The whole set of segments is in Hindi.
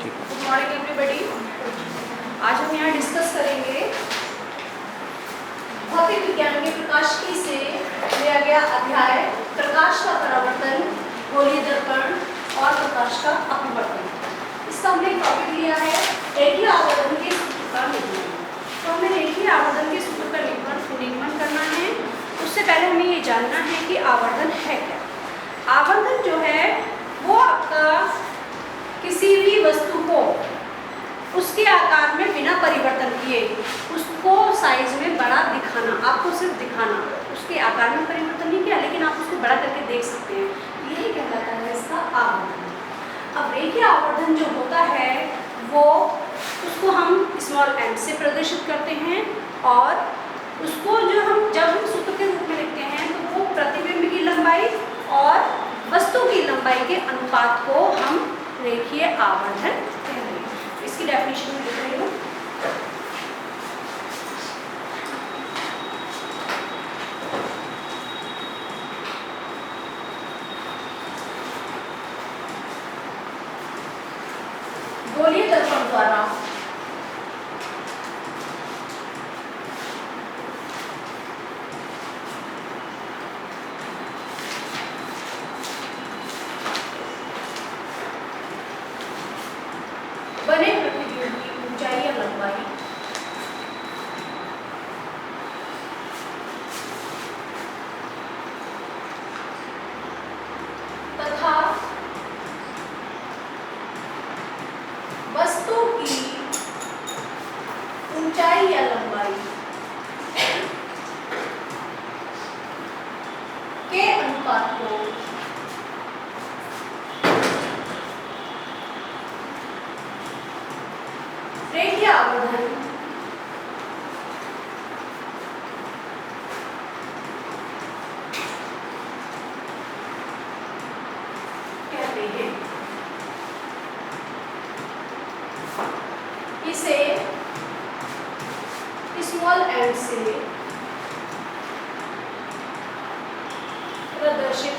Good morning everybody. आज हम यहाँ डिस्कस करेंगे भौतिक विज्ञान के प्रकाशिकी से लिया गया अध्याय प्रकाश का परावर्तन, गोलीय दर्पण और प्रकाश का अपवर्तन। इसका हमने टॉपिक लिया है रेखीय आवर्धन के सूत्र का निरूपण। तो हमें रेखीय आवर्धन के सूत्र का निरूपण करना है। उससे पहले हमें ये जानना है कि आवर्धन है क्या। आवर्धन जो है वो आपका किसी भी वस्तु को उसके आकार में बिना परिवर्तन किए उसको साइज में बड़ा दिखाना, आपको सिर्फ दिखाना, उसके आकार में परिवर्तन नहीं किया लेकिन आप उसको बड़ा करके देख सकते हैं, यही कहलाता है इसका आवर्धन। अब रेखीय आवर्धन जो होता है वो उसको हम स्मॉल एम से प्रदर्शित करते हैं और उसको जब हम सूत्र के रूप में लिखते हैं तो वो प्रतिबिंब की लंबाई और वस्तु की लंबाई के अनुपात को हम रेखीय आवर्धन कहते हैं। इसकी डेफिनेशन में लिख रही हूँ। गोलीय दर्पण द्वारा बने प्रतिबिंब की ऊंचाई या लंबाई तथा वस्तु की ऊंचाई या लंबाई के अनुपात को रेखीय आवर्धन कहते हैं। इसे स्मॉल एम से प्रदर्शित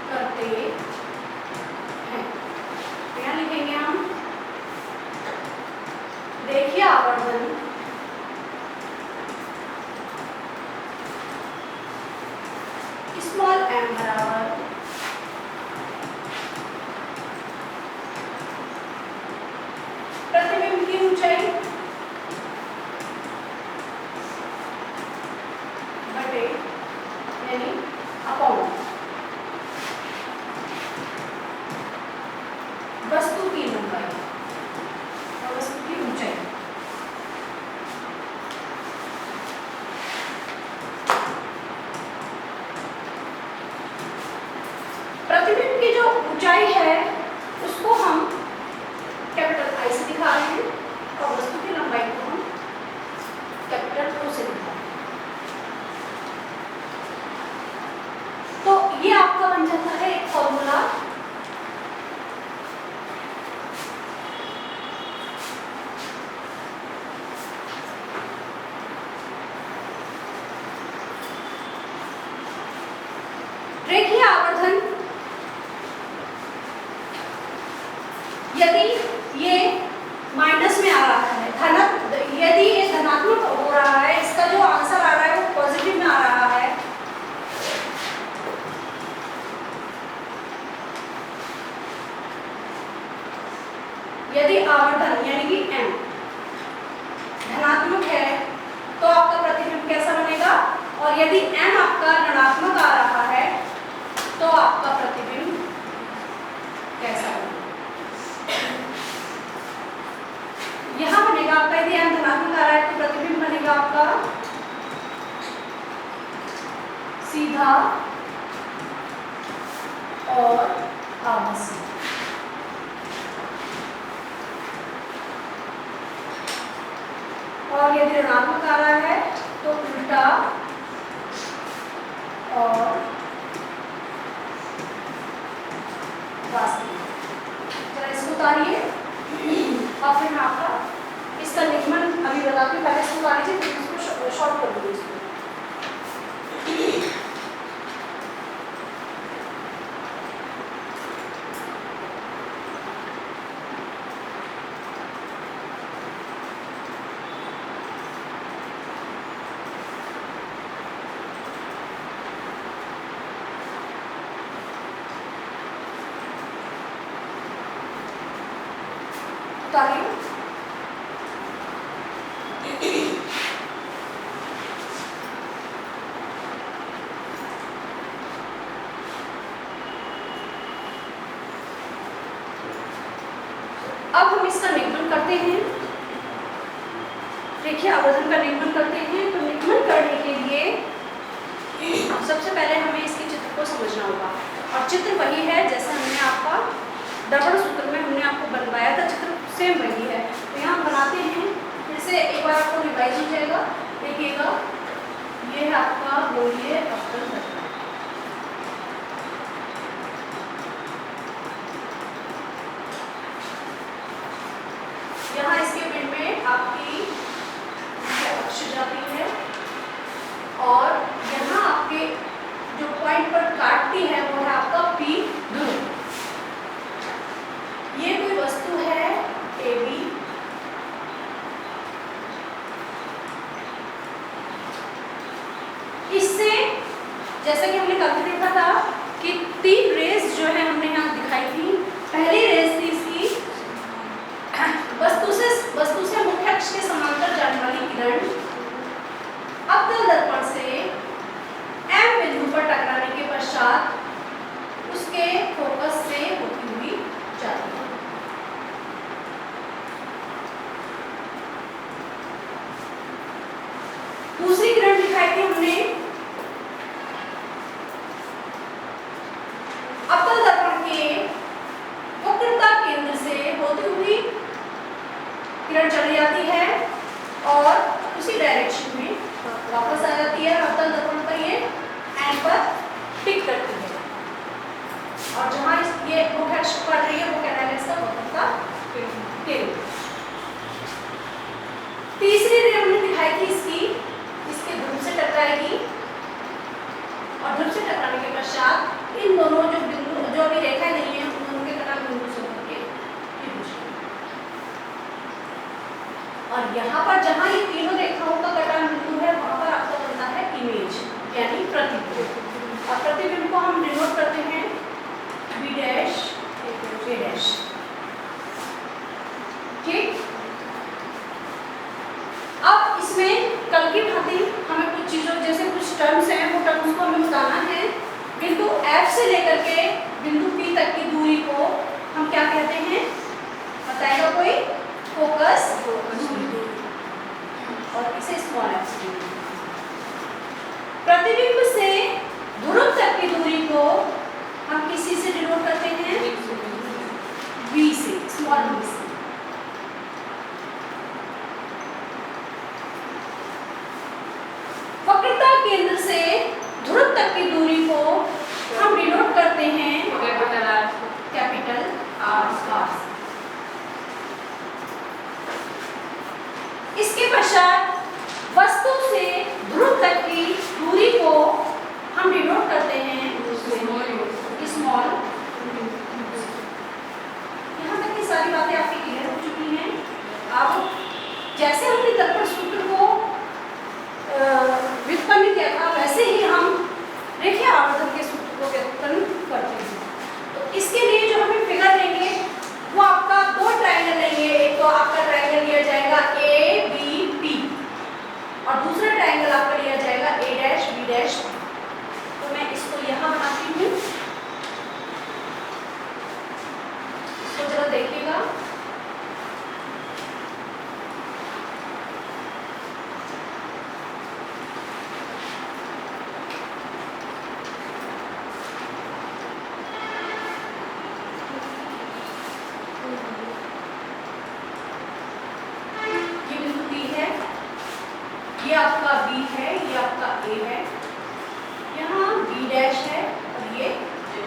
करते हैं। यहाँ लिखेंगे हम रेखीय आवर्धन स्मॉल एम बराबर प्रतिबिंब की ऊंचाई बटे यानी अपॉन वस्तु की लंबाई और वस्तु की ऊंचाई। प्रतिबिंब की जो ऊंचाई है उसको हम कैपिटल आई से दिखा रहे हैं और वस्तु की लंबाई को हम कैपिटल ओ से दिखा रहे हैं। तो ये आपका बन जाता है एक फॉर्मूला। रेखीय आवर्धन यदि ये माइनस में आ रहा है, यदि ये धनात्मक हो रहा है, इसका जो आंसर आ रहा है वो पॉजिटिव में आ रहा है, यदि आवर्धन यानी कि m धनात्मक है तो आपका प्रतिबिंब कैसा बनेगा, और यदि m आपका ऋणात्मक आ रहा है तो आपका प्रतिबिंब कैसा बनेगा। यहाँ बनेगा आपका, यदि m धनात्मक आ रहा है तो प्रतिबिंब बनेगा आपका सीधा और आभासी। और यदि ऋणात्मक आ रहा है तो उल्टा और वास्तविक। जरा इसको उतारिए और फिर मैं आपका इसका निगमन अभी बताती हूँ। पहले इसको उतार लीजिए फिर इसको शॉर्ट कर दीजिए इसको। उतारिए। अब हम इसका निगमन करते हैं। देखिए आवर्धन का निगमन करते हैं, तो निगमन करने के लिए सबसे पहले हमें इसके चित्र को समझना होगा, और चित्र वही है जैसे हमने आपका दर्पण सूत्र में हमने आपको बनवाया था, चित्र सेम वही है। तो यहाँ बनाते हैं, फिर से एक बार आपको रिवाइज हो जाएगा। देखिएगा ये है आपका गोलीय अवतल दर्पण। यहाँ इसके पिंड में आपकी अक्ष जाती है, और यहाँ आपके जो पॉइंट पर काटती है वो है आपका पी ध्रुव। ये कोई वस्तु है ए बी, इससे जैसे कि हमने कल देखा था कि 3 रेस जो है हमने यहाँ दिखाई थी। पहली रेस थी इसकी वस्तु से मुख्य अक्ष के समांतर जाने वाली किरण अवतल दर्पण से एम बिंदु पर टकराने के पश्चात उसके फोकस से होती हुई जाती है। दूसरी किरण दिखाई थी हमने अवतल दर्पण के वक्रता केंद्र से होती हुई किरण चली जाती है और उसी डायरेक्शन में वापस आ जाती है। अवतल दर्पण पर ये एंड पर टिक करती है, और जहां ये मुख्य अक्ष पड़ रही है वो कहलाएगा इसका वक्रता केंद्र। तीसरी रे हमने दिखाई थी इसके ध्रुव से टकराएगी, और ध्रुव से टकराने के पश्चात इन दोनों जो बिंदु जो अभी रेखाएं नहीं है उन दोनों के कटान बिंदु से होकर और यहाँ पर जहाँ ये तीनों रेखाओं का कटान बिंदु है वहां पर आपका बनता है इमेज यानी प्रतिबिंब, और प्रतिबिंब को हम डिनोट करते हैं बी डैश ए डैश। ठीक, अब इसमें कल की भांति हमें कुछ चीजों जैसे कुछ टर्म्स हैं वो टर्म्स को हमें बताना है। बिंदु F से लेकर के बिंदु P तक की दूरी को हम क्या कहते हैं, बताएगा कोई? फोकस दूरी, और इसे स्मॉल f। प्रतिबिंब से ध्रुव तक की दूरी को हम किसी से डिनोट करते हैं? V से, स्मॉल v से। वक्रता केंद्र से ध्रुव तक की दूरी को हम डिनोट करते हैं कैपिटल R। इसके पश्चात वस्तु से ध्रुव तक की दूरी को हम डिनोट करते हैं स्मॉल। यहाँ तक की सारी बातें आपकी क्लियर हो चुकी हैं। अब जैसे हमने दर्पण सूत्र को व्युत्पन्न किया था वैसे ही हम रेखीय आवर्धन के सूत्र को व्युत्पन्न करते हैं। तो इसके लिए जो हमें फिगर लेंगे वो आपका 2 ट्रायंगल लेंगे। एक तो आपका ट्रायंगल लिया जाएगा ABP और दूसरा ट्रायंगल आपका लिया जाएगा A', B'। तो मैं इसको यहाँ बनाती हूँ, तो जरा देखिएगा। ये आपका B है, ये आपका A है, यहाँ B' है और ये A'।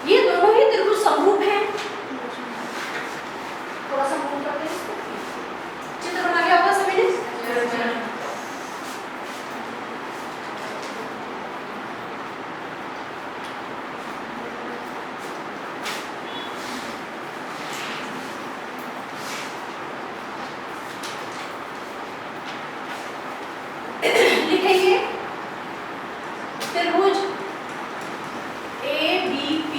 ये दोनों ही त्रिभुज समरूप हैं। थोड़ा सा मूव करते हैं इसको। चित्र बना लिया होगा सभी ने? लिखेंगे त्रिभुज ABP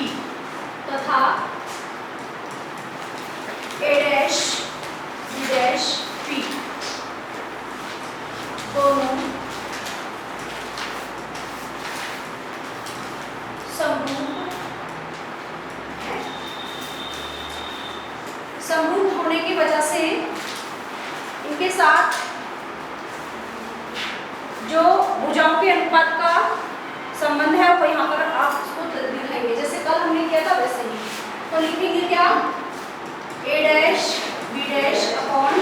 तो लिखेंगे क्या, A dash B dash upon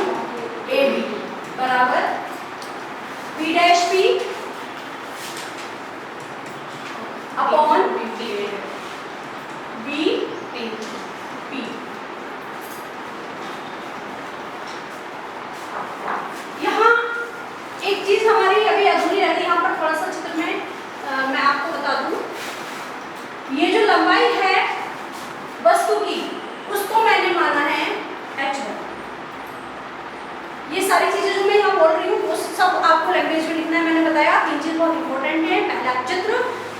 A B बराबर B dash P upon B P. यहाँ एक चीज हमारी अभी अधूरी रहती है, यहाँ पर थोड़ा सा चित्र में मैं आपको बता दूं, ये जो लंबाई है वस्तु की उसको मैंने माना है h1। ये सारी चीजें जो मैं यहाँ बोल रही हूँ वो सब आपको लैंग्वेज में लिखना है। मैंने बताया 3 चीज बहुत इंपॉर्टेंट है, पहला चित्र,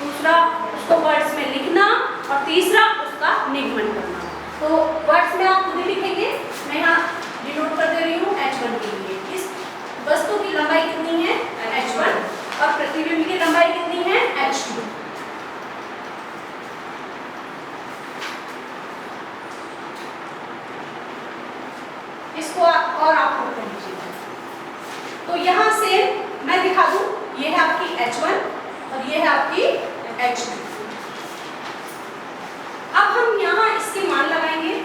दूसरा उसको वर्ड्स में लिखना और तीसरा उसका निगमन करना। तो वर्ड्स में आप खुद ही लिखेंगे, मैं यहाँ डिनोट कर दे रही हूँ h1 के लिए। इस वस्तु की लंबाई कितनी है h1 और प्रतिबिंब की लंबाई कितनी है h2। इसको और आप नोट कर लीजिएगा। तो यहाँ से मैं दिखा दूं, ये है आपकी h1 और ये है आपकी h2। अब हम यहाँ इसके मान लगाएंगे।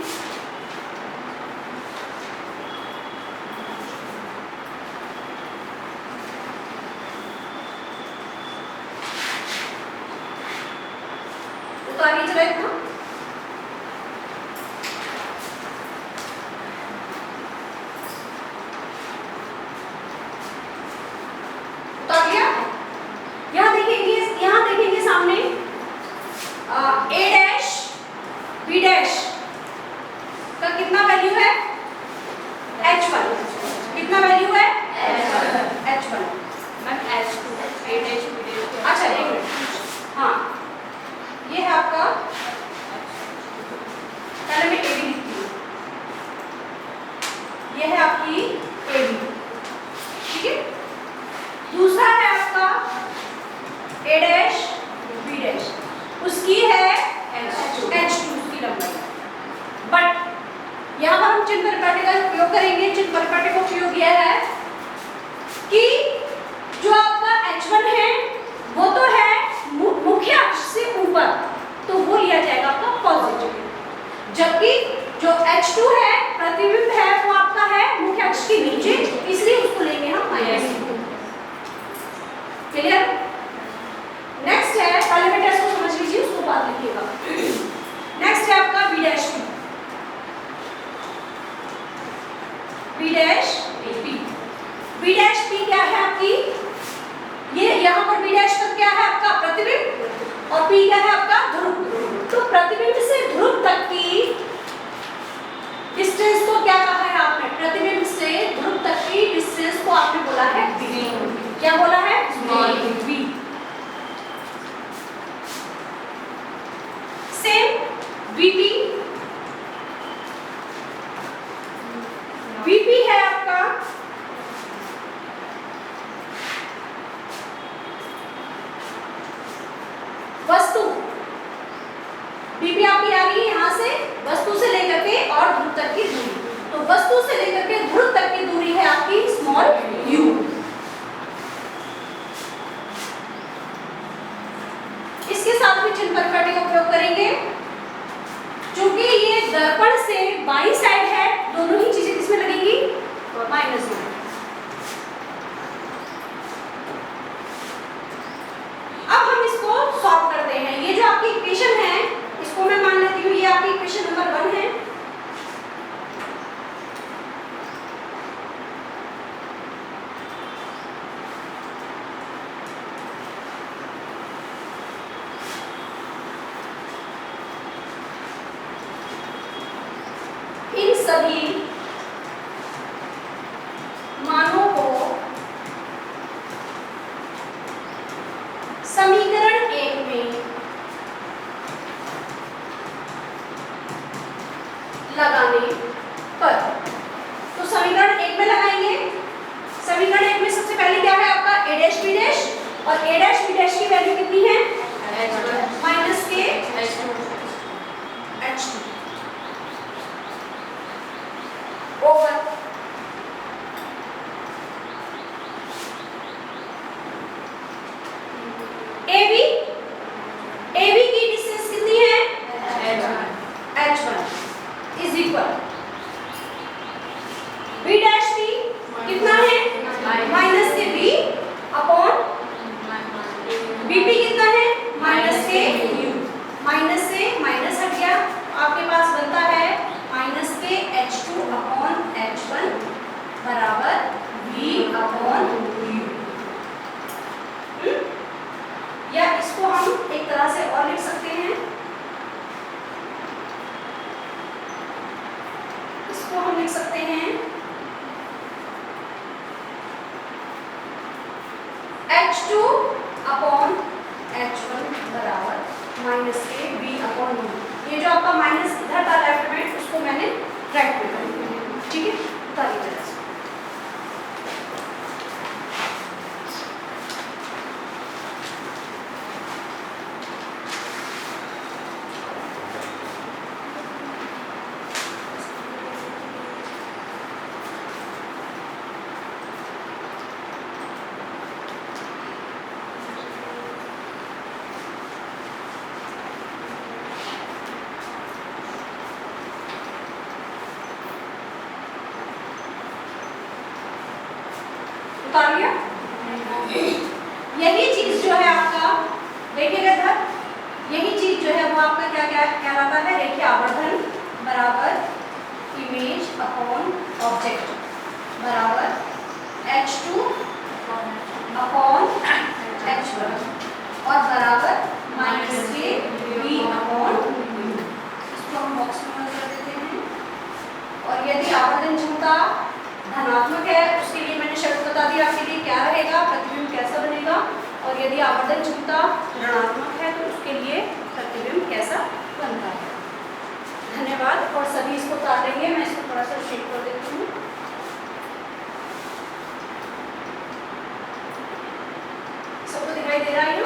उतारिए जरा इतना। यहाँ देखेंगे सामने ए डैश बी डैश का कितना वैल्यू है h1, कितना वैल्यू है h1 मैम h2 ए डैश बी डैश। अच्छा एक मिनट, हाँ ये है आपका, पहले मैं ए बी लिखती हूँ, ये है आपकी ए बी, ठीक है। दूसरा है आपका ए डैश बी डैश, उसकी है h2 उसकी लंबाई। बट यहाँ पर हम चिन्ह परिपाटी का उपयोग करेंगे। चिन्ह परिपाटी का उपयोग यह है कि जो आपका h1 है वो तो है मुख्य अक्ष से ऊपर, तो वो लिया जाएगा आपका पॉजिटिव, जबकि जो h2 है प्रतिबिंब है वो आपका है मुख्य अक्ष के नीचे, इसलिए उसको लेंगे हम माइनस। क्लियर? नेक्स्ट है, पहले बेटा इसको समझ लीजिए, उसको बाद लिखिएगा। नेक्स्ट है आपका B dash P, B dash P. B dash P क्या है आपकी, ये यहाँ पर बी डैश पर क्या है आपका प्रतिबिंब और पी क्या है आपका ध्रुव। तो प्रतिबिंब से ध्रुव तक की डिस्टेंस को क्या कहा है आपने, प्रतिबिंब से ध्रुव तक की डिस्टेंस को आपने बोला है बी। क्या बोला है बी। सेम बीपी, बीपी है आपका वस्तु, बीपी आपकी आ रही है यहाँ से वस्तु से लेकर के और ध्रुव तक की दूरी। तो वस्तु से लेकर के ध्रुव तक की दूरी है आपकी स्मॉल यू। इसके साथ भी चिन्ह परिपाटी का उपयोग करेंगे। चूंकि ये दर्पण से बाईं साइड है, दोनों ही चीजें किसमें लगेंगी माइनस में। अब हम इसको सॉल्व करते हैं। ये जो आपकी इक्वेशन है इसको मैं मान लेती हूँ ये आपकी इक्वेशन नंबर 1 है। इन सभी मानों को समीकरण 1 में लगाने पर, तो समीकरण 1 में लगाएंगे। समीकरण 1 में सबसे पहले क्या है आपका ए डैश बी डैश, और ए डैश बी डैश की वैल्यू कितनी है माइनस के h2 ओवर AB की डिस्टेंस कितनी है h1। H2 अपॉन H1 बराबर माइनस के B अपॉन U। ये जो आपका माइनस इधर था लेफ्ट में, उसको मैंने राइट में कर दिया, ठीक है। उतारिए जरा से। उतार लिया। यही चीज जो है आपका, देखिएगा इधर, यही चीज जो है वो आपका क्या क्या कहलाता है, रेखीय आवर्धन बराबर इमेज अपॉन ऑब्जेक्ट बराबर H2 अपॉन H1 और बराबर माइनस के B अपॉन U। इसको हम बॉक्स में कर देते हैं। और यदि आवर्धन क्षमता धनात्मक है, उसके लिए मैंने शर्त बता दी आपके लिए क्या रहेगा, प्रतिबिंब कैसा बनेगा। और यदि आवर्धन क्षमता ऋणात्मक है तो उसके लिए प्रतिबिंब कैसा बनता है। धन्यवाद। और सभी इसको उतार लेंगे, मैं इसको थोड़ा सा शेक कर देती हूँ। सबको दिखाई दे रहा है?